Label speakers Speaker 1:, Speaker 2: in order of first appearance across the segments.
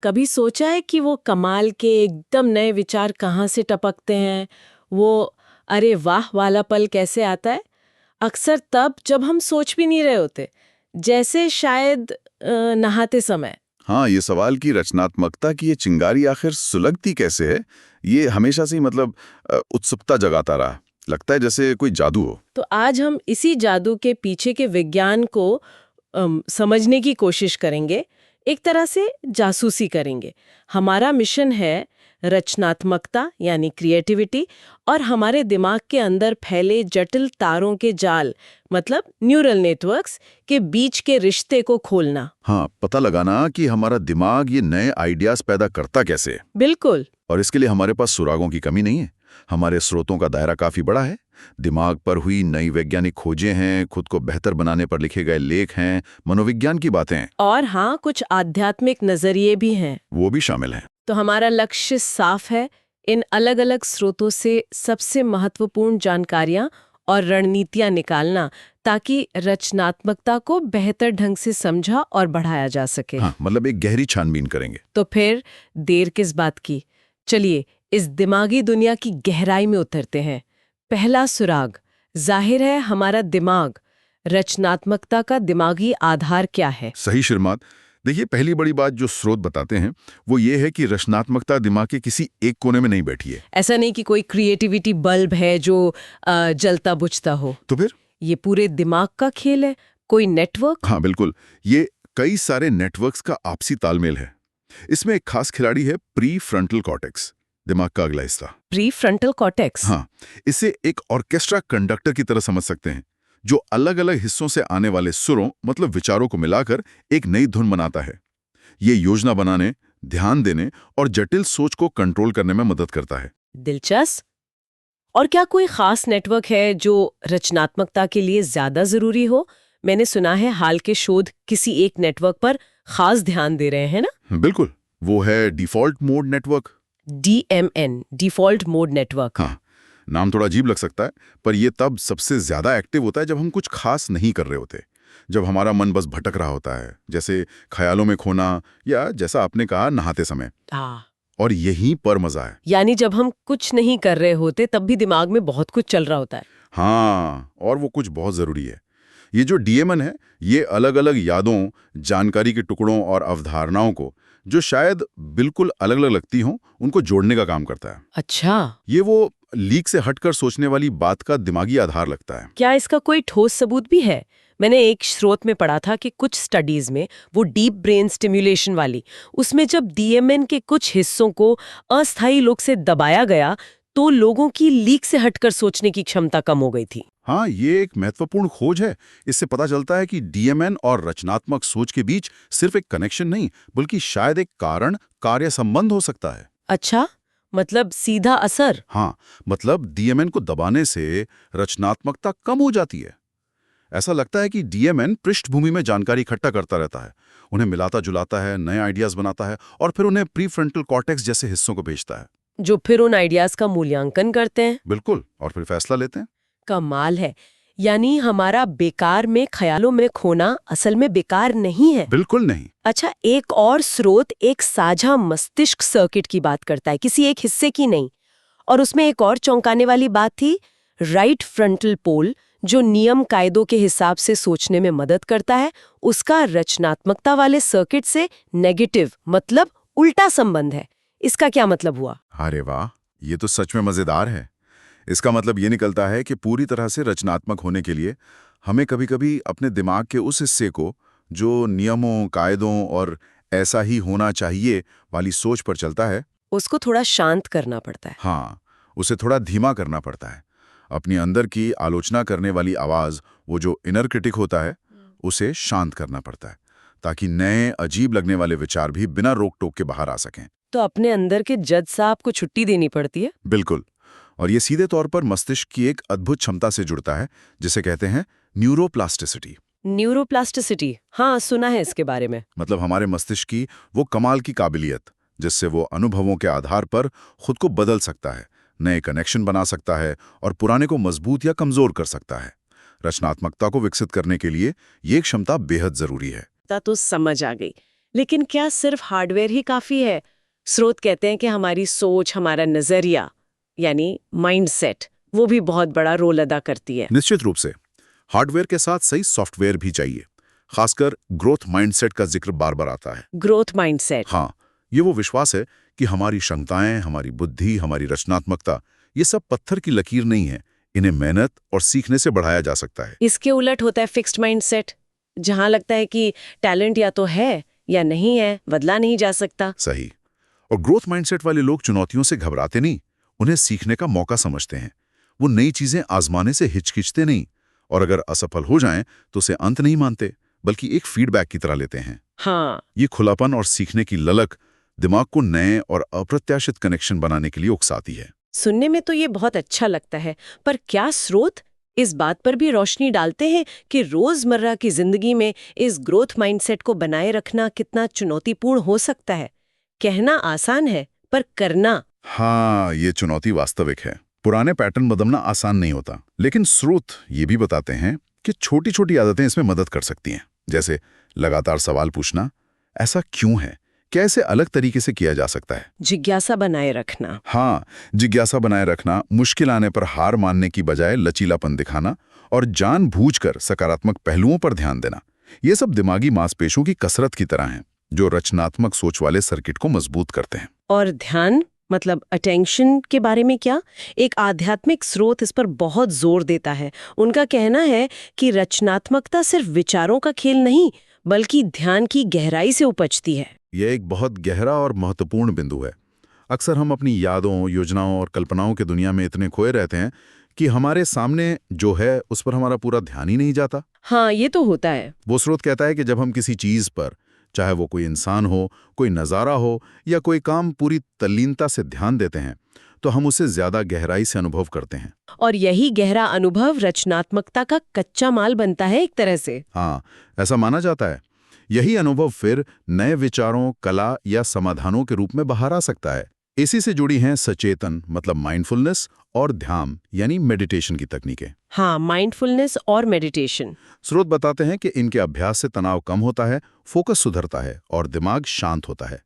Speaker 1: कभी सोचा है कि वो कमाल के एकदम नए विचार कहाँ से टपकते हैं? वो अरे वाह वाला पल कैसे आता है? अक्सर तब जब हम सोच भी नहीं रहे होते, जैसे शायद नहाते समय।
Speaker 2: हाँ, ये सवाल की रचनात्मकता की ये चिंगारी आखिर सुलगती कैसे है, ये हमेशा से ही उत्सुकता जगाता रहा। लगता है जैसे कोई जादू हो।
Speaker 1: तो आज हम इसी जादू के पीछे के विज्ञान को समझने की कोशिश करेंगे, एक तरह से जासूसी करेंगे। हमारा मिशन है रचनात्मकता यानी क्रिएटिविटी और हमारे दिमाग के अंदर फैले जटिल तारों के जाल मतलब न्यूरल नेटवर्क्स के बीच के रिश्ते को खोलना।
Speaker 2: हाँ, पता लगाना कि हमारा दिमाग ये नए आइडियाज पैदा करता कैसे है।
Speaker 1: बिल्कुल।
Speaker 2: और इसके लिए हमारे पास सुरागों की कमी नहीं है। हमारे स्रोतों का दायरा काफी बड़ा है। दिमाग पर हुई नई वैज्ञानिक खोजें हैं, खुद को बेहतर बनाने पर लिखे गए लेख हैं, मनोविज्ञान की बातें हैं।
Speaker 1: और हाँ, कुछ आध्यात्मिक नजरिए भी हैं।
Speaker 2: वो भी शामिल हैं।
Speaker 1: तो हमारा लक्ष्य साफ है, इन अलग अलग स्रोतों से सबसे महत्वपूर्ण जानकारियां और रणनीतियां निकालना, ताकि रचनात्मकता को बेहतर ढंग से समझा और बढ़ाया जा सके।
Speaker 2: हाँ, मतलब एक गहरी छानबीन करेंगे।
Speaker 1: तो फिर देर किस बात की, चलिए इस दिमागी दुनिया की गहराई में उतरते हैं। पहला सुराग, जाहिर है हमारा दिमाग। रचनात्मकता का दिमागी आधार क्या है?
Speaker 2: सही श्रीमात। देखिए, पहली बड़ी बात जो स्रोत बताते हैं वो ये है कि रचनात्मकता दिमाग के किसी एक कोने में नहीं बैठी है।
Speaker 1: ऐसा नहीं कि कोई क्रिएटिविटी बल्ब है जो जलता बुझता हो।
Speaker 2: तो फिर
Speaker 1: ये पूरे दिमाग का खेल है, कोई नेटवर्क।
Speaker 2: हाँ बिल्कुल, ये कई सारे नेटवर्क्स का आपसी तालमेल है। इसमें एक खास खिलाड़ी है प्री फ्रंटल कॉर्टेक्स, दिमाग का अगला हिस्सा।
Speaker 1: Pre frontal cortex.
Speaker 2: हाँ, इसे एक ऑर्केस्ट्रा कंडक्टर की तरह समझ सकते हैं, जो अलग अलग हिस्सों से आने वाले सुरों मतलब विचारों को मिलाकर एक नई धुन बनाता है। ये योजना बनाने, ध्यान देने और जटिल सोच को कंट्रोल करने में मदद करता है।
Speaker 1: दिलचस्प। और क्या कोई खास नेटवर्क है जो रचनात्मकता के लिए ज्यादा जरूरी हो? मैंने सुना है हाल के शोध किसी एक नेटवर्क पर खास ध्यान दे रहे हैं ना?
Speaker 2: बिल्कुल, वो है default mode network.
Speaker 1: DMN, default mode network.
Speaker 2: हाँ, नाम थोड़ा अजीब लग सकता है, पर यह तब सबसे ज्यादा एक्टिव होता है जब हम कुछ खास नहीं कर रहे होते, जब हमारा मन बस भटक रहा होता है, जैसे ख्यालों में खोना या जैसा आपने कहा नहाते समय। और यहीं पर मजा है।
Speaker 1: यानी जब हम कुछ नहीं कर रहे होते तब भी दिमाग में बहुत कुछ चल रहा होता है।
Speaker 2: हाँ, और वो कुछ बहुत जरूरी है। ये जो डीएमएन है, ये अलग अलग यादों, जानकारी के टुकड़ों और अवधारणाओं को, जो शायद बिल्कुल अलग अलग लगती हों, उनको जोड़ने का काम करता है।
Speaker 1: अच्छा।
Speaker 2: ये वो लीक से हटकर सोचने वाली बात का दिमागी आधार लगता है।
Speaker 1: क्या इसका कोई ठोस सबूत भी है? मैंने एक स्रोत में पढ़ा था कि कुछ स्टडीज में वो डीप ब्रेन स्टिम्युलेशन वाली, उसमें जब डीएमएन के कुछ हिस्सों को अस्थायी रूप से दबाया गया तो लोगों की लीक से हटकर सोचने की क्षमता कम हो गई थी।
Speaker 2: हाँ, ये एक महत्वपूर्ण खोज है। इससे पता चलता है कि डीएमएन और रचनात्मक सोच के बीच सिर्फ एक कनेक्शन नहीं, बल्कि शायद एक कारण कार्य संबंध हो सकता है।
Speaker 1: अच्छा, मतलब सीधा असर?
Speaker 2: हाँ, मतलब डीएमएन को दबाने से रचनात्मकता कम हो जाती है। ऐसा लगता है कि डीएमएन पृष्ठभूमि में जानकारी इकट्ठा करता रहता है, उन्हें मिलाता जुलाता है, नए आइडियाज बनाता है और फिर उन्हें प्रीफ्रंटल कॉर्टेक्स जैसे हिस्सों को भेजता है,
Speaker 1: जो फिर उन आइडियाज का मूल्यांकन करते हैं।
Speaker 2: बिल्कुल, और फिर फैसला लेते हैं।
Speaker 1: कमाल है। यानी हमारा बेकार में ख्यालों में खोना असल में बेकार नहीं है।
Speaker 2: बिल्कुल नहीं।
Speaker 1: अच्छा, एक और स्रोत एक साझा मस्तिष्क सर्किट की बात करता है, किसी एक हिस्से की नहीं। और उसमें एक और चौंकाने वाली बात थी, राइट फ्रंटल पोल, जो नियम कायदों के हिसाब से सोचने में मदद करता है, उसका रचनात्मकता वाले सर्किट से नेगेटिव मतलब उल्टा संबंध है। इसका क्या मतलब हुआ?
Speaker 2: अरे वाह, ये तो सच में मजेदार है। इसका मतलब ये निकलता है कि पूरी तरह से रचनात्मक होने के लिए हमें कभी-कभी अपने दिमाग के उस हिस्से को, जो नियमों, कायदों और ऐसा ही होना चाहिए वाली सोच पर चलता है,
Speaker 1: उसको थोड़ा शांत करना पड़ता है।
Speaker 2: हाँ, उसे थोड़ा धीमा करना पड़ता है। अपनी अंदर की आलोचना करने वाली आवाज, वो जो इनर क्रिटिक होता है, उसे शांत करना पड़ता है, ताकि नए अजीब लगने वाले विचार भी बिना रोक टोक के बाहर आ सकें।
Speaker 1: तो अपने अंदर के जज साहब को छुट्टी देनी पड़ती है।
Speaker 2: बिल्कुल, और ये सीधे तौर पर मस्तिष्क की एक अद्भुत क्षमता से जुड़ता है, जिसे कहते हैं न्यूरोप्लास्टिसिटी।
Speaker 1: न्यूरोप्लास्टिसिटी, हाँ सुना है इसके बारे में।
Speaker 2: मतलब हमारे मस्तिष्क की वो कमाल की काबिलियत, जिससे वो अनुभवों के आधार पर खुद को बदल सकता है, नए कनेक्शन बना सकता है और पुराने को मजबूत या कमजोर कर सकता है। रचनात्मकता को विकसित करने के लिए ये क्षमता बेहद जरूरी है।
Speaker 1: तो समझ आ गई। लेकिन क्या सिर्फ हार्डवेयर ही काफी है? स्रोत कहते हैं कि हमारी सोच, हमारा नजरिया यानी माइंडसेट, वो भी बहुत बड़ा रोल अदा करती है।
Speaker 2: निश्चित रूप से हार्डवेयर के साथ सही सॉफ्टवेयर भी चाहिए। खासकर ग्रोथ माइंडसेट का जिक्र बार बार आता है।
Speaker 1: Growth mindset.
Speaker 2: हाँ, ये वो विश्वास है कि हमारी क्षमताएं, हमारी बुद्धि, हमारी रचनात्मकता, ये सब पत्थर की लकीर नहीं है। इन्हें मेहनत और सीखने से बढ़ाया जा सकता है।
Speaker 1: इसके उलट होता है फिक्स्ड माइंडसेट, जहां लगता है कि टैलेंट या तो है या नहीं है, बदला नहीं जा सकता।
Speaker 2: सही। और ग्रोथ माइंडसेट वाले लोग चुनौतियों से घबराते नहीं, उन्हें सीखने का मौका समझते हैं। वो नई चीजें आजमाने से हिचकिचते नहीं, और अगर असफल हो जाएं तो उसे अंत नहीं मानते, बल्कि एक फीडबैक की तरह लेते हैं।
Speaker 1: हाँ,
Speaker 2: ये खुलापन और सीखने की ललक दिमाग को नए और अप्रत्याशित कनेक्शन बनाने के लिए उकसाती है।
Speaker 1: सुनने में तो ये बहुत अच्छा लगता है, पर क्या स्रोत इस बात पर भी रोशनी डालते हैं कि रोजमर्रा की जिंदगी में इस ग्रोथ माइंडसेट को बनाए रखना कितना चुनौतीपूर्ण हो सकता है? कहना आसान है, पर करना।
Speaker 2: हाँ, ये चुनौती वास्तविक है। पुराने पैटर्न बदलना आसान नहीं होता, लेकिन स्रोत ये भी बताते हैं कि छोटी छोटी आदतें इसमें मदद कर सकती हैं। जैसे लगातार सवाल पूछना, ऐसा क्यों है, क्या इसे अलग तरीके से किया जा सकता है।
Speaker 1: जिज्ञासा बनाए रखना।
Speaker 2: हाँ, जिज्ञासा बनाए रखना, मुश्किल आने पर हार मानने की बजाय लचीलापन दिखाना और जानबूझकर सकारात्मक पहलुओं पर ध्यान देना, ये सब दिमागी मांसपेशियों की कसरत की तरह हैं, जो रचनात्मक सोच वाले सर्किट को मजबूत करते हैं।
Speaker 1: और ध्यान मतलब अटेंशन के बारे में क्या? एक आध्यात्मिक स्रोत इस पर बहुत जोर देता है। उनका कहना है कि रचनात्मकता सिर्फ विचारों का खेल नहीं, बल्कि ध्यान की गहराई से उपजती है।
Speaker 2: यह एक बहुत गहरा और महत्वपूर्ण बिंदु है। अक्सर हम अपनी यादों, योजनाओं और कल्पनाओं के दुनिया में इतने खोए रहते हैं कि हमारे सामने जो है उस पर हमारा पूरा ध्यान ही नहीं जाता।
Speaker 1: हाँ, ये तो होता है।
Speaker 2: वो स्रोत कहता है कि जब हम किसी चीज पर, चाहे वो कोई इंसान हो, कोई नज़ारा हो या कोई काम, पूरी तल्लीनता से ध्यान देते हैं, तो हम उसे ज्यादा गहराई से अनुभव करते हैं।
Speaker 1: और यही गहरा अनुभव रचनात्मकता का कच्चा माल बनता है एक तरह से।
Speaker 2: हाँ, ऐसा माना जाता है। यही अनुभव फिर नए विचारों, कला या समाधानों के रूप में बाहर आ सकता है। इसी से जुड़ी हैं सचेतन मतलब माइंडफुलनेस और ध्यान यानी मेडिटेशन की तकनीकें।
Speaker 1: हाँ, माइंडफुलनेस और मेडिटेशन।
Speaker 2: स्रोत बताते हैं कि इनके अभ्यास से तनाव कम होता है, फोकस सुधरता है और दिमाग शांत होता है।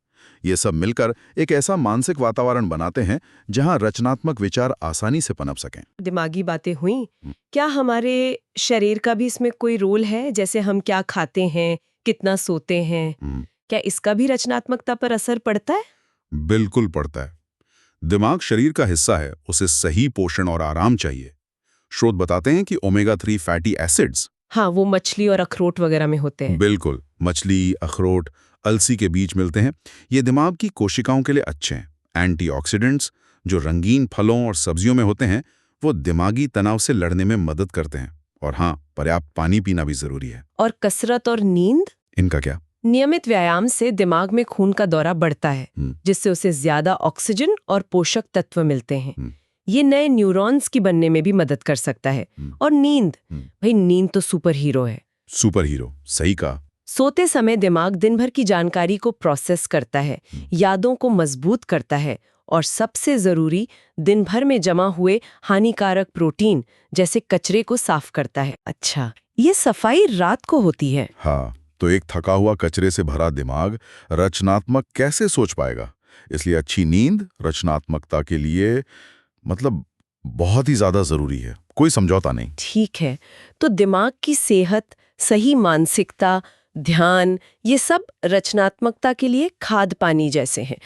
Speaker 2: ये सब मिलकर एक ऐसा मानसिक वातावरण बनाते हैं जहां रचनात्मक विचार आसानी से पनप सकें।
Speaker 1: दिमागी बातें हुई, क्या हमारे शरीर का भी इसमें कोई रोल है? जैसे हम क्या खाते हैं, कितना सोते हैं, क्या इसका भी रचनात्मकता पर असर पड़ता है?
Speaker 2: बिल्कुल पड़ता है। दिमाग शरीर का हिस्सा है, उसे सही पोषण और आराम चाहिए। स्रोत बताते हैं कि ओमेगा 3 फैटी एसिड्स,
Speaker 1: हाँ, वो मछली और अखरोट वगैरह में होते हैं।
Speaker 2: बिल्कुल, मछली, अखरोट, अलसी के बीज मिलते हैं। ये दिमाग की कोशिकाओं के लिए अच्छे हैं। एंटीऑक्सीडेंट्स जो रंगीन फलों और सब्जियों में होते हैं, वो दिमागी तनाव से लड़ने में मदद करते हैं। और हाँ, पर्याप्त पानी पीना भी जरूरी है।
Speaker 1: और कसरत और नींद?
Speaker 2: इनका क्या?
Speaker 1: नियमित व्यायाम से दिमाग में खून का दौरा बढ़ता है, जिससे उसे ज्यादा ऑक्सीजन और पोषक तत्व मिलते हैं। ये नए न्यूरॉन्स की बनने में भी मदद कर सकता है। और नींद, भाई नींद तो सुपर हीरो है।
Speaker 2: सुपर हीरो, सही कहा।
Speaker 1: सोते समय दिमाग दिन भर की जानकारी को प्रोसेस करता है, यादों को मजबूत करता है और सबसे जरूरी, दिन भर में जमा हुए हानिकारक प्रोटीन जैसे कचरे को साफ करता है। अच्छा, ये सफाई रात को होती है।
Speaker 2: हाँ, तो एक थका हुआ कचरे से भरा दिमाग रचनात्मक कैसे सोच पाएगा? इसलिए अच्छी नींद रचनात्मकता के लिए मतलब बहुत ही ज्यादा जरूरी है, कोई समझौता नहीं।
Speaker 1: ठीक है, तो दिमाग की सेहत, सही मानसिकता, ध्यान, ये सब रचनात्मकता के लिए खाद पानी जैसे हैं।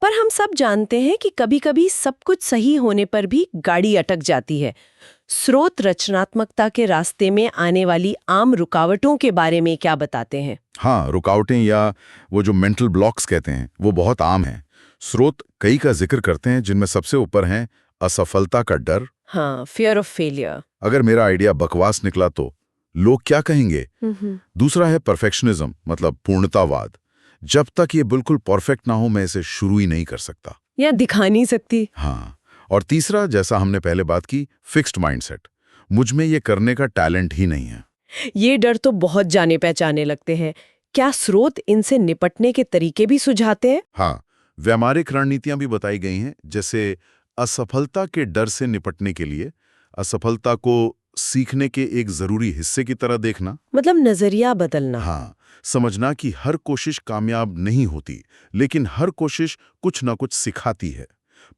Speaker 1: पर हम सब जानते हैं कि कभी-कभी सब कुछ सही होने पर भी गाड़ी अटक जाती है। स्रोत रचनात्मकता के रास्ते में आने वाली आम रुकावटों के बारे में क्या बताते हैं?
Speaker 2: हाँ, रुकावटें या वो जो मेंटल ब्लॉक्स कहते हैं, वो बहुत आम हैं। स्रोत कई का जिक्र करते हैं, जिनमें सबसे ऊपर हैं असफलता का डर।
Speaker 1: हाँ, फियर ऑफ फेलियर।
Speaker 2: अगर मेरा आइडिया बकवास निकला तो लोग क्या कहेंगे? दूसरा है परफेक्शनिज्म मतलब पूर्णतावाद। जब तक ये बिल्कुल परफेक्ट ना हो, मैं इसे शुरू ही नहीं कर सकता
Speaker 1: या दिखा नहीं सकती।
Speaker 2: हाँ, और तीसरा, जैसा हमने पहले बात की, फिक्स्ड माइंडसेट, मुझ में ये करने का टैलेंट ही नहीं है।
Speaker 1: ये डर तो बहुत जाने पहचाने लगते हैं। क्या स्रोत इनसे निपटने के तरीके भी सुझाते हैं?
Speaker 2: हाँ, व्यावहारिक रणनीतियां भी बताई गई हैं, जैसे असफलता के डर से निपटने के लिए असफलता को सीखने के एक जरूरी हिस्से की तरह देखना।
Speaker 1: मतलब नजरिया बदलना।
Speaker 2: हाँ, समझना कि हर कोशिश कामयाब नहीं होती, लेकिन हर कोशिश कुछ ना कुछ सिखाती है।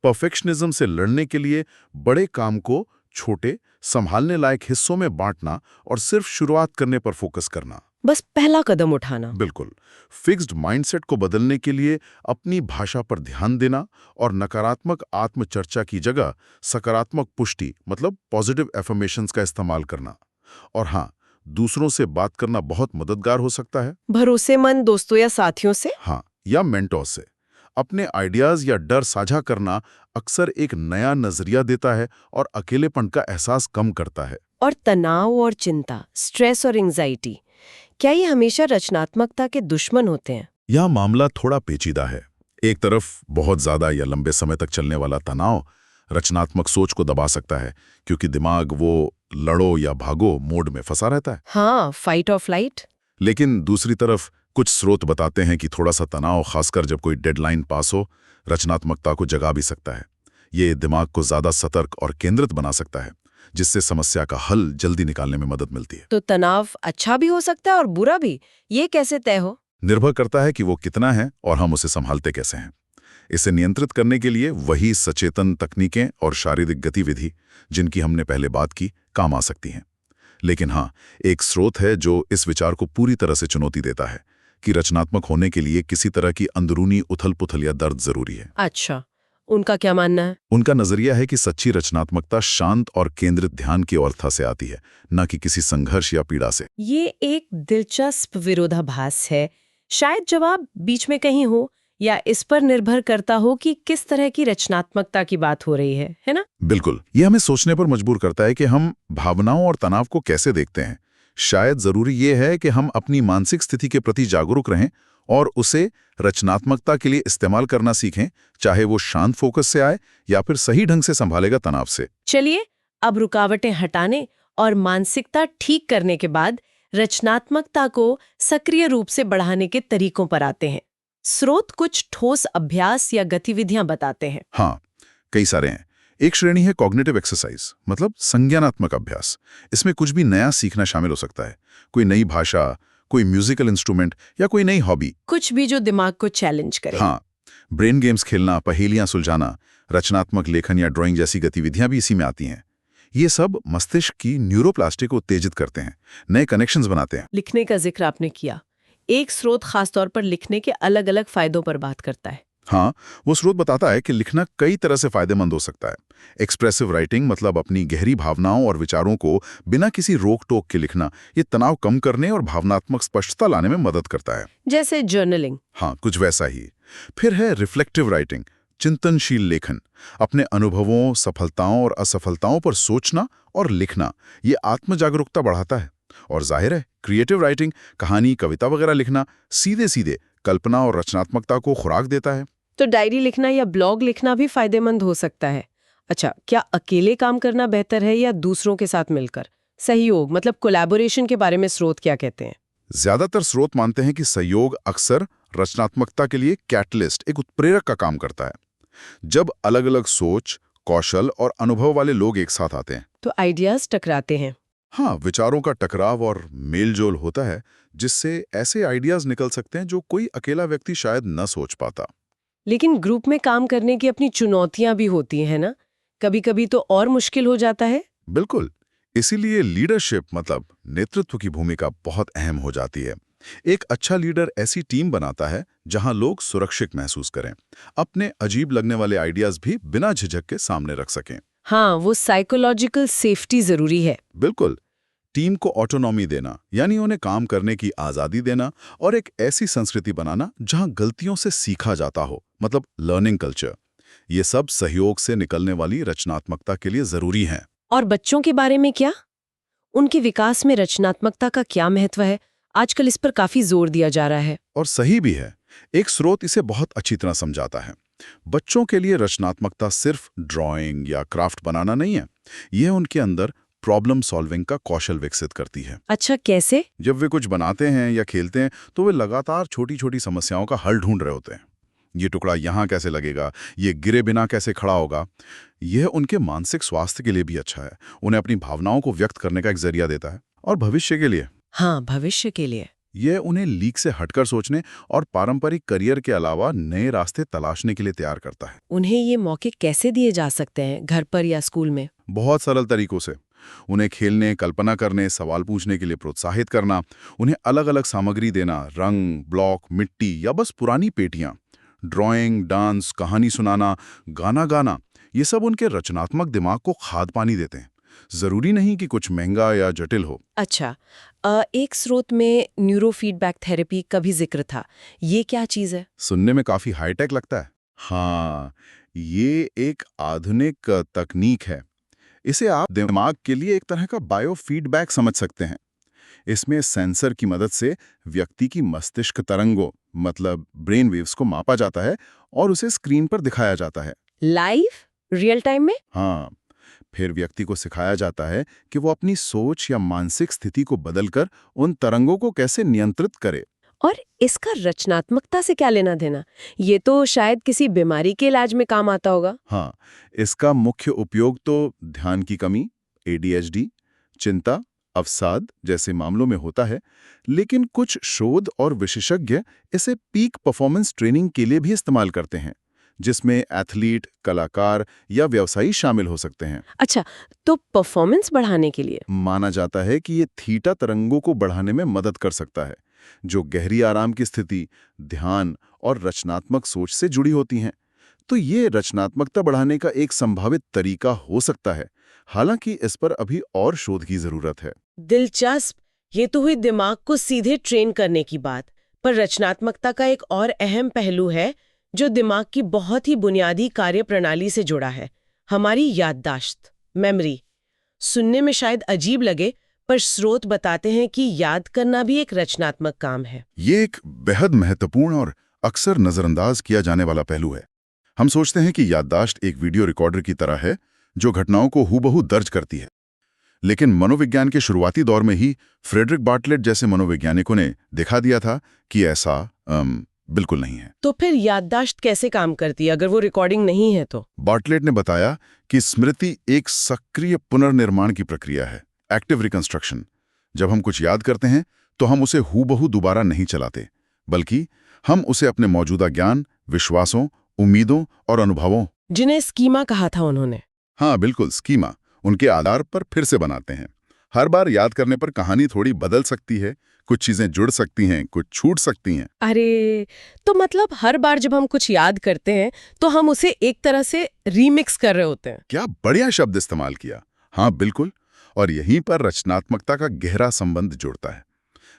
Speaker 2: परफेक्शनिज्म से लड़ने के लिए बड़े काम को छोटे, संभालने लायक हिस्सों में बांटना और सिर्फ शुरुआत करने पर फोकस करना।
Speaker 1: बस पहला कदम उठाना।
Speaker 2: बिल्कुल। फिक्स्ड माइंडसेट को बदलने के लिए अपनी भाषा पर ध्यान देना और नकारात्मक आत्मचर्चा की जगह सकारात्मक पुष्टि मतलब पॉजिटिव एफर्मेशंस का इस्तेमाल करना। और हाँ, दूसरों से बात करना बहुत मददगार हो सकता है।
Speaker 1: भरोसेमंद दोस्तों या साथियों से?
Speaker 2: हाँ, या मेंटोर से। अपने आइडियाज या डर साझा करना अक्सर एक नया नजरिया देता है और अकेलेपन का एहसास कम करता है।
Speaker 1: और तनाव और चिंता, स्ट्रेस और एंजाइटी, क्या ये हमेशा रचनात्मकता के दुश्मन होते हैं?
Speaker 2: यह मामला थोड़ा पेचीदा है। एक तरफ बहुत ज्यादा या लंबे समय तक चलने वाला तनाव रचनात्मक सोच को दबा सकता है, क्योंकि दिमाग वो लड़ो या भागो मोड में फंसा रहता है।
Speaker 1: हाँ, फाइट और फ्लाइट।
Speaker 2: लेकिन दूसरी तरफ कुछ स्रोत बताते हैं कि थोड़ा सा तनाव, खासकर जब कोई डेडलाइन पास हो, रचनात्मकता को जगा भी सकता है। ये दिमाग को ज्यादा सतर्क और केंद्रित बना सकता है, जिससे समस्या का हल जल्दी निकालने में मदद मिलती है।
Speaker 1: तो तनाव अच्छा भी हो सकता है और बुरा भी, ये कैसे तय हो?
Speaker 2: निर्भर करता है कि वो कितना है और हम उसे संभालते कैसे हैं। इसे नियंत्रित करने के लिए वही सचेतन तकनीकें और शारीरिक गतिविधि, जिनकी हमने पहले बात की, काम आ सकती हैं। लेकिन हाँ, एक स्रोत है जो इस विचार को पूरी तरह से चुनौती देता है कि रचनात्मक होने के लिए किसी तरह की अंदरूनी उथल-पुथल या दर्द जरूरी है।
Speaker 1: अच्छा, उनका क्या मानना है?
Speaker 2: उनका नजरिया है कि सच्ची रचनात्मकता शांत और केंद्रित ध्यान की अवस्था से आती है, न कि किसी संघर्ष या पीड़ा से।
Speaker 1: ये एक दिलचस्प विरोधाभास है। शायद जवाब बीच में कहीं हो, या इस पर निर्भर करता हो कि किस तरह की रचनात्मकता की बात हो रही है ना?
Speaker 2: बिल्कुल। ये हमें सोचने पर मजबूर करता है कि हम भावनाओं और तनाव को कैसे देखते हैं। शायद जरूरी ये है कि हम अपनी मानसिक स्थिति के प्रति जागरूक रहें और उसे रचनात्मकता के लिए इस्तेमाल करना सीखें, चाहे वो शांत फोकस से आए या फिर सही ढंग से संभालेगा तनाव से।
Speaker 1: चलिए, अब रुकावटें हटाने और मानसिकता ठीक करने के बाद रचनात्मकता को सक्रिय रूप से बढ़ाने के तरीकों पर आते हैं। स्रोत कुछ ठोस अभ्यास या गतिविधियां बताते हैं।
Speaker 2: हाँ, कई सारे हैं। एक श्रेणी है कॉग्निटिव एक्सरसाइज, मतलब संज्ञानात्मक अभ्यास। इसमें कुछ भी नया सीखना शामिल हो सकता है। कोई नई भाषा, कोई म्यूजिकल इंस्ट्रूमेंट या कोई नई हॉबी।
Speaker 1: कुछ भी जो दिमाग को चैलेंज करे।
Speaker 2: हाँ, ब्रेन गेम्स खेलना, पहेलियां सुलझाना, रचनात्मक लेखन या ड्राइंग जैसी गतिविधियां भी इसी में आती हैं। ये सब मस्तिष्क की न्यूरोप्लास्टिक को उत्तेजित करते हैं, नए कनेक्शंस बनाते हैं।
Speaker 1: लिखने का जिक्र आपने किया। एक स्रोत खासतौर पर लिखने के अलग अलग फायदों पर बात करता है।
Speaker 2: हाँ, वो स्रोत बताता है कि लिखना कई तरह से फायदेमंद हो सकता है। एक्सप्रेसिव राइटिंग मतलब अपनी गहरी भावनाओं और विचारों को बिना किसी रोक टोक के लिखना, ये तनाव कम करने और भावनात्मक स्पष्टता लाने में मदद करता है।
Speaker 1: जैसे जर्नलिंग।
Speaker 2: हाँ, कुछ वैसा ही। फिर है रिफ्लेक्टिव राइटिंग, चिंतनशील लेखन। अपने अनुभवों, सफलताओं और असफलताओं पर सोचना और लिखना, ये आत्मजागरूकता बढ़ाता है। और जाहिर है, क्रिएटिव राइटिंग, कहानी, कविता वगैरह लिखना सीधे सीधे कल्पना और रचनात्मकता को खुराक देता है।
Speaker 1: तो डायरी लिखना या ब्लॉग लिखना भी फायदेमंद हो सकता है। अच्छा, क्या अकेले काम करना बेहतर है या दूसरों के साथ मिलकर? सहयोग मतलब कोलैबोरेशन के बारे में स्रोत क्या कहते हैं?
Speaker 2: ज्यादातर स्रोत मानते हैं कि सहयोग अक्सर रचनात्मकता के लिए कैटलिस्ट, एक उत्प्रेरक का काम करता है। जब अलग अलग सोच, कौशल और अनुभव वाले लोग एक साथ आते हैं
Speaker 1: तो आइडियाज टकराते हैं।
Speaker 2: हाँ, विचारों का टकराव और मेलजोल होता है, जिससे ऐसे आइडियाज निकल सकते हैं जो कोई अकेला व्यक्ति शायद न सोच पाता।
Speaker 1: लेकिन ग्रुप में काम करने की अपनी चुनौतियां भी होती हैं ना? कभी कभी तो और मुश्किल हो जाता है।
Speaker 2: बिल्कुल। इसीलिए लीडरशिप मतलब नेतृत्व की भूमिका बहुत अहम हो जाती है। एक अच्छा लीडर ऐसी टीम बनाता है जहां लोग सुरक्षित महसूस करें, अपने अजीब लगने वाले आइडियाज भी बिना झिझक के सामने रख सकें।
Speaker 1: हाँ, वो साइकोलॉजिकल सेफ्टी जरूरी है।
Speaker 2: बिल्कुल। टीम को ऑटोनॉमी देना, यानी उन्हें काम करने की आज़ादी देना, और एक ऐसी संस्कृति बनाना जहां गलतियों से सीखा जाता हो, मतलब लर्निंग कल्चर। ये सब सहयोग से निकलने वाली रचनात्मकता के लिए जरूरी हैं।
Speaker 1: और बच्चों के बारे में क्या? उनके विकास में रचनात्मकता का क्या महत्व है? आजकल इस पर काफी जोर दिया जा रहा है।
Speaker 2: और सही भी है। एक स्रोत इसे बहुत अच्छी तरह समझाता है। बच्चों के लिए रचनात्मकता सिर्फ ड्राइंग या क्राफ्ट बनाना नहीं है, यह उनके अंदर प्रॉब्लम सॉल्विंग का कौशल विकसित करती है।
Speaker 1: अच्छा, कैसे?
Speaker 2: जब वे कुछ बनाते हैं या खेलते हैं तो वे लगातार छोटी छोटी समस्याओं का हल ढूंढ रहे होते हैं। ये टुकड़ा यहाँ कैसे लगेगा, ये गिरे बिना कैसे खड़ा होगा। यह उनके मानसिक स्वास्थ्य के लिए भी अच्छा है, उन्हें अपनी भावनाओं को व्यक्त करने का एक जरिया देता है। और भविष्य के लिए,
Speaker 1: हाँ, भविष्य के लिए
Speaker 2: यह उन्हें लीक से हटकर सोचने और पारंपरिक करियर के अलावा नए रास्ते तलाशने के लिए तैयार करता है।
Speaker 1: उन्हें ये मौके कैसे दिए जा सकते हैं, घर पर या स्कूल में?
Speaker 2: बहुत सरल तरीकों से। उन्हें खेलने, कल्पना करने, सवाल पूछने के लिए प्रोत्साहित करना, उन्हें अलग अलग सामग्री देना, रंग, ब्लॉक, मिट्टी या बस पुरानी पेटियां, ड्राइंग, डांस, कहानी सुनाना, गाना गाना, ये सब उनके रचनात्मक दिमाग को खाद पानी देते हैं। जरूरी नहीं कि कुछ महंगा या जटिल हो।
Speaker 1: अच्छा, एक स्रोत में न्यूरोफीडबैक थेरेपी का भी जिक्र था। ये क्या चीज़ है?
Speaker 2: सुनने में काफी हाईटेक लगता है। हाँ, ये एक आधुनिक तकनीक है। इसे आप दिमाग के लिए एक तरह का बायोफीडबैक समझ सकते हैं। इसमें सेंसर की मदद से व्यक्ति की मस्तिष्क तरंगों, मतलब ब्रेन वेव्स को मापा जाता है और उसे स्क्रीन पर दिखाया जाता है।
Speaker 1: लाइव? रियल टाइम में?
Speaker 2: हाँ, फिर व्यक्ति को सिखाया जाता है कि वो अपनी सोच या मानसिक स्थिति को बदलकर उन तरंगों को कैसे नियंत्रित करे।
Speaker 1: और इसका रचनात्मकता से क्या लेना देना? ये तो शायद किसी बीमारी के इलाज में काम आता होगा।
Speaker 2: हाँ, इसका मुख्य उपयोग तो ध्यान की कमी, ADHD, चिंता, अवसाद जैसे मामलों में होता है, लेकिन कुछ शोध और विशेषज्ञ इसे पीक परफॉर्मेंस ट्रेनिंग के लिए भी इस्तेमाल करते हैं, जिसमें एथलीट, कलाकार या व्यवसायी शामिल हो सकते हैं।
Speaker 1: अच्छा, तो परफॉर्मेंस बढ़ाने के लिए?
Speaker 2: माना जाता है कि ये थीटा तरंगों को बढ़ाने में मदद कर सकता है, जो गहरी आराम की स्थिति, ध्यान और रचनात्मक सोच से जुड़ी होती हैं। तो ये रचनात्मकता बढ़ाने का एक संभावित तरीका हो सकता है, हालांकि इस पर अभी और शोध की जरूरत है।
Speaker 1: दिलचस्प। ये तो हुई दिमाग को सीधे ट्रेन करने की बात, पर रचनात्मकता का एक और अहम पहलू है जो दिमाग की बहुत ही बुनियादी कार्यप्रणाली से जुड़ा है, हमारी याददाश्त, मेमोरी। सुनने में शायद अजीब लगे, पर स्रोत बताते हैं कि याद करना भी एक रचनात्मक काम है।
Speaker 2: ये एक बेहद महत्वपूर्ण और अक्सर नजरअंदाज किया जाने वाला पहलू है। हम सोचते हैं कि याददाश्त एक वीडियो रिकॉर्डर की तरह है जो घटनाओं को हूबहू दर्ज करती है, लेकिन मनोविज्ञान के शुरुआती दौर में ही फ्रेडरिक बार्टलेट जैसे मनोवैज्ञानिकों ने दिखा दिया था कि ऐसा बिल्कुल नहीं है।
Speaker 1: तो फिर याददाश्त कैसे काम करती है अगर वो रिकॉर्डिंग नहीं है तो?
Speaker 2: बार्टलेट ने बताया कि स्मृति एक सक्रिय पुनर्निर्माण की प्रक्रिया है, एक्टिव रिकंस्ट्रक्शन। जब हम कुछ याद करते हैं तो हम उसे हूबहू दोबारा नहीं चलाते, बल्कि हम उसे अपने मौजूदा ज्ञान, विश्वासों, उम्मीदों और अनुभवों,
Speaker 1: जिन्हें स्कीमा कहा था उन्होंने।
Speaker 2: हाँ बिल्कुल, स्कीमा, उनके आधार पर फिर से बनाते हैं। हर बार याद करने पर कहानी थोड़ी बदल सकती है, कुछ चीजें जुड़ सकती हैं, कुछ छूट सकती हैं।
Speaker 1: अरे, तो मतलब हर बार जब हम कुछ याद करते हैं तो हम उसे एक तरह से रीमिक्स कर रहे होते हैं।
Speaker 2: क्या बढ़िया शब्द इस्तेमाल किया। हाँ बिल्कुल, और यहीं पर रचनात्मकता का गहरा संबंध जुड़ता है।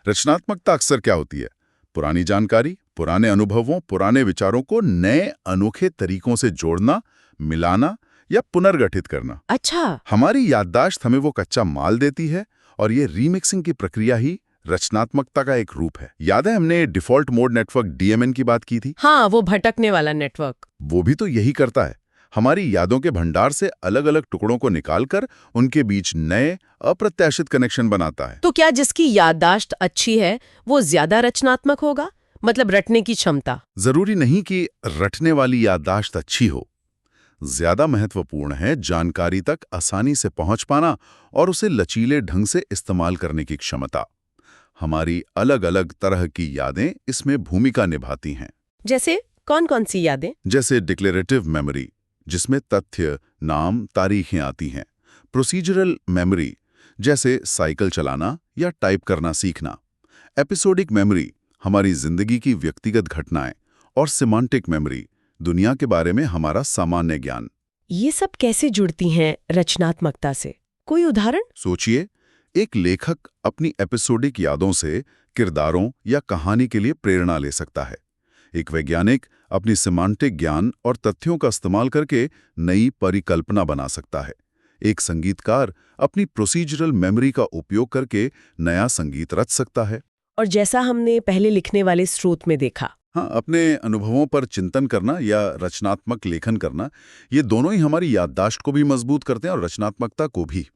Speaker 2: रचनात्मकता अक्सर क्या होती है? पुरानी जानकारी, पुराने अनुभवों, पुराने विचारों को नए अनोखे तरीकों से जोड़ना, मिलाना या पुनर्गठित करना।
Speaker 1: अच्छा।
Speaker 2: हमारी याददाश्त हमें वो कच्चा माल देती है और ये रीमिक्सिंग की प्रक्रिया ही रचनात्मकता का एक रूप है। याद है हमने डिफॉल्ट मोड नेटवर्क DMN की बात की थी?
Speaker 1: हाँ, वो भटकने वाला नेटवर्क।
Speaker 2: वो भी तो यही करता है, हमारी यादों के भंडार से अलग अलग टुकड़ों को निकालकर उनके बीच नए अप्रत्याशित कनेक्शन बनाता है।
Speaker 1: तो क्या जिसकी याददाश्त अच्छी है वो ज्यादा रचनात्मक होगा? मतलब रटने की क्षमता?
Speaker 2: जरूरी नहीं कि रटने वाली याददाश्त अच्छी हो। ज्यादा महत्वपूर्ण है जानकारी तक आसानी से पहुंच पाना और उसे लचीले ढंग से इस्तेमाल करने की क्षमता। हमारी अलग अलग तरह की यादें इसमें भूमिका निभाती हैं।
Speaker 1: जैसे कौन कौन सी यादें?
Speaker 2: जैसे डिक्लेरेटिव मेमोरी, जिसमें तथ्य, नाम, तारीखें आती हैं। प्रोसीजरल मेमोरी, जैसे साइकिल चलाना या टाइप करना सीखना। एपिसोडिक मेमोरी, हमारी जिंदगी की व्यक्तिगत घटनाएं। और सिमांटिक मेमोरी, दुनिया के बारे में हमारा सामान्य ज्ञान।
Speaker 1: ये सब कैसे जुड़ती हैं रचनात्मकता से? कोई उदाहरण?
Speaker 2: सोचिए, एक लेखक अपनी एपिसोडिक यादों से किरदारों या कहानी के लिए प्रेरणा ले सकता है। एक वैज्ञानिक अपनी सिमांटिक ज्ञान और तथ्यों का इस्तेमाल करके नई परिकल्पना बना सकता है। एक संगीतकार अपनी प्रोसीजरल मेमोरी का उपयोग करके नया संगीत रच सकता है।
Speaker 1: और जैसा हमने पहले लिखने वाले स्रोत में देखा,
Speaker 2: हाँ, अपने अनुभवों पर चिंतन करना या रचनात्मक लेखन करना, ये दोनों ही हमारी याददाश्त को भी मजबूत करते हैं और रचनात्मकता को भी।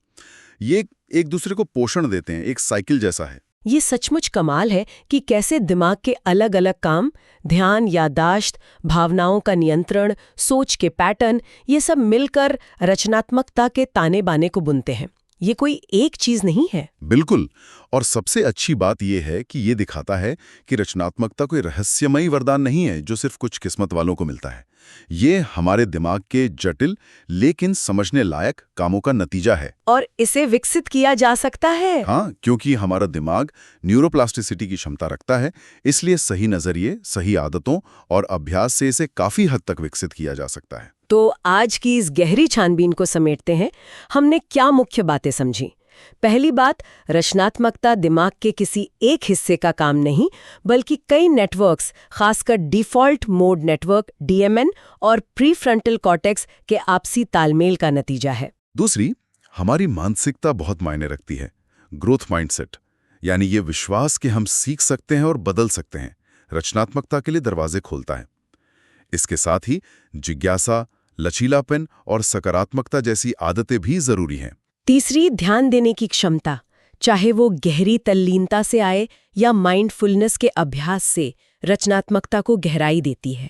Speaker 2: ये एक दूसरे को पोषण देते हैं, एक साइकिल जैसा है।
Speaker 1: ये सचमुच कमाल है कि कैसे दिमाग के अलग अलग काम, ध्यान, याददाश्त, भावनाओं का नियंत्रण, सोच के पैटर्न, ये सब मिलकर रचनात्मकता के ताने बाने को बुनते हैं। ये कोई एक चीज नहीं है।
Speaker 2: बिल्कुल। और सबसे अच्छी बात यह है कि ये दिखाता है कि रचनात्मकता कोई रहस्यमयी वरदान नहीं है जो सिर्फ कुछ किस्मत वालों को मिलता है। ये हमारे दिमाग के जटिल लेकिन समझने लायक कामों का नतीजा है।
Speaker 1: और इसे विकसित किया जा सकता है।
Speaker 2: हाँ, क्योंकि हमारा दिमाग न्यूरोप्लास्टिसिटी की क्षमता रखता है, इसलिए सही नजरिए, सही आदतों और अभ्यास से इसे काफी हद तक विकसित किया जा सकता है।
Speaker 1: तो आज की इस गहरी छानबीन को समेटते हैं। हमने क्या मुख्य बातें समझी? पहली बात, रचनात्मकता दिमाग के किसी एक हिस्से का काम नहीं, बल्कि कई नेटवर्क्स, खासकर डिफ़ॉल्ट मोड नेटवर्क DMN और प्रीफ्रंटल कॉर्टेक्स के आपसी तालमेल का नतीजा है।
Speaker 2: दूसरी, हमारी मानसिकता बहुत मायने रखती है। ग्रोथ माइंडसेट, यानी ये विश्वास कि हम सीख सकते हैं और बदल सकते हैं, रचनात्मकता के लिए दरवाजे खोलता है। इसके साथ ही जिज्ञासा, लचीलापन और सकारात्मकता जैसी आदतें भी जरूरी हैं।
Speaker 1: तीसरी, ध्यान देने की क्षमता, चाहे वो गहरी तल्लीनता से आए या माइंडफुलनेस के अभ्यास से, रचनात्मकता को गहराई देती है।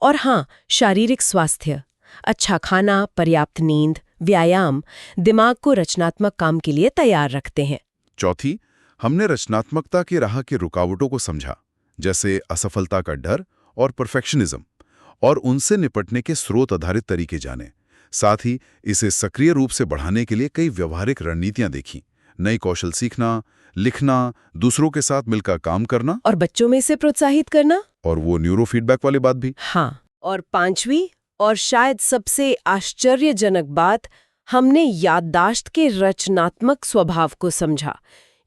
Speaker 1: और हाँ, शारीरिक स्वास्थ्य, अच्छा खाना, पर्याप्त नींद, व्यायाम दिमाग को रचनात्मक काम के लिए तैयार रखते हैं।
Speaker 2: चौथी, हमने रचनात्मकता की राह के रुकावटों को समझा, जैसे असफलता का डर और परफेक्शनिज्म, और उनसे निपटने के स्रोत आधारित तरीके जाने। साथ ही इसे सक्रिय रूप से बढ़ाने के लिए कई व्यवहारिक रणनीतियां देखी, नई कौशल सीखना, लिखना, दूसरों के साथ मिलकर काम करना
Speaker 1: और बच्चों में से प्रोत्साहित करना।
Speaker 2: और वो न्यूरो फीडबैक वाली बात भी।
Speaker 1: हाँ, और पांचवी और शायद सबसे आश्चर्यजनक बात, हमने याददाश्त के रचनात्मक स्वभाव को समझा।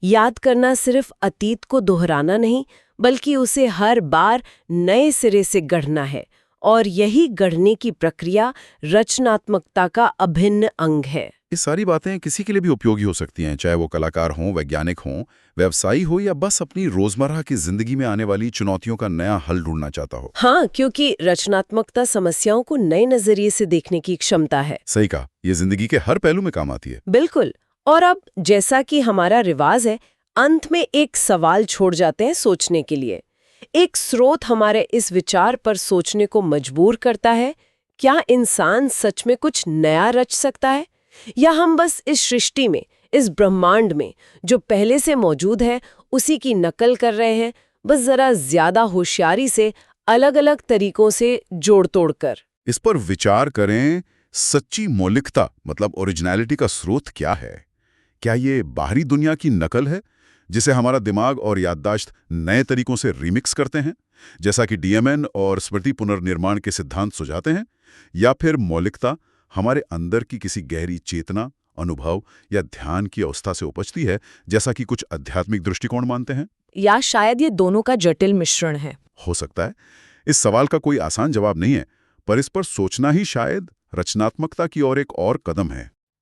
Speaker 1: याद करना सिर्फ अतीत को दोहराना नहीं, बल्कि उसे हर बार नए सिरे से गढ़ना है, और यही गढ़ने की प्रक्रिया रचनात्मकता का अभिन्न अंग है।
Speaker 2: ये सारी बातें किसी के लिए भी उपयोगी हो सकती हैं, चाहे वो कलाकार हों, वैज्ञानिक हों, व्यवसायी हो या बस अपनी रोजमर्रा की जिंदगी में आने वाली चुनौतियों का नया हल ढूंढना चाहता हो।
Speaker 1: हाँ, क्योंकि रचनात्मकता समस्याओं को नए नजरिए से देखने की क्षमता है।
Speaker 2: सही कहा, ये जिंदगी के हर पहलू में काम आती है।
Speaker 1: बिल्कुल। और अब जैसा कि हमारा रिवाज है, अंत में एक सवाल छोड़ जाते हैं सोचने के लिए। एक स्रोत हमारे इस विचार पर सोचने को मजबूर करता है, क्या इंसान सच में कुछ नया रच सकता है, या हम बस इस सृष्टि में, इस ब्रह्मांड में जो पहले से मौजूद है उसी की नकल कर रहे हैं, बस जरा ज्यादा होशियारी से, अलग अलग तरीकों से जोड़ तोड़ कर।
Speaker 2: इस पर विचार करें। सच्ची मौलिकता मतलब ओरिजिनलिटी का स्रोत क्या है? क्या ये बाहरी दुनिया की नकल है जिसे हमारा दिमाग और याददाश्त नए तरीकों से रिमिक्स करते हैं, जैसा कि DMN और स्मृति पुनर्निर्माण के सिद्धांत सुझाते हैं? या फिर मौलिकता हमारे अंदर की किसी गहरी चेतना, अनुभव या ध्यान की अवस्था से उपजती है, जैसा कि कुछ आध्यात्मिक दृष्टिकोण मानते हैं?
Speaker 1: या शायद ये दोनों का जटिल मिश्रण है।
Speaker 2: हो सकता है। इस सवाल का कोई आसान जवाब नहीं है, पर इस पर सोचना ही शायद रचनात्मकता की ओर एक और कदम है।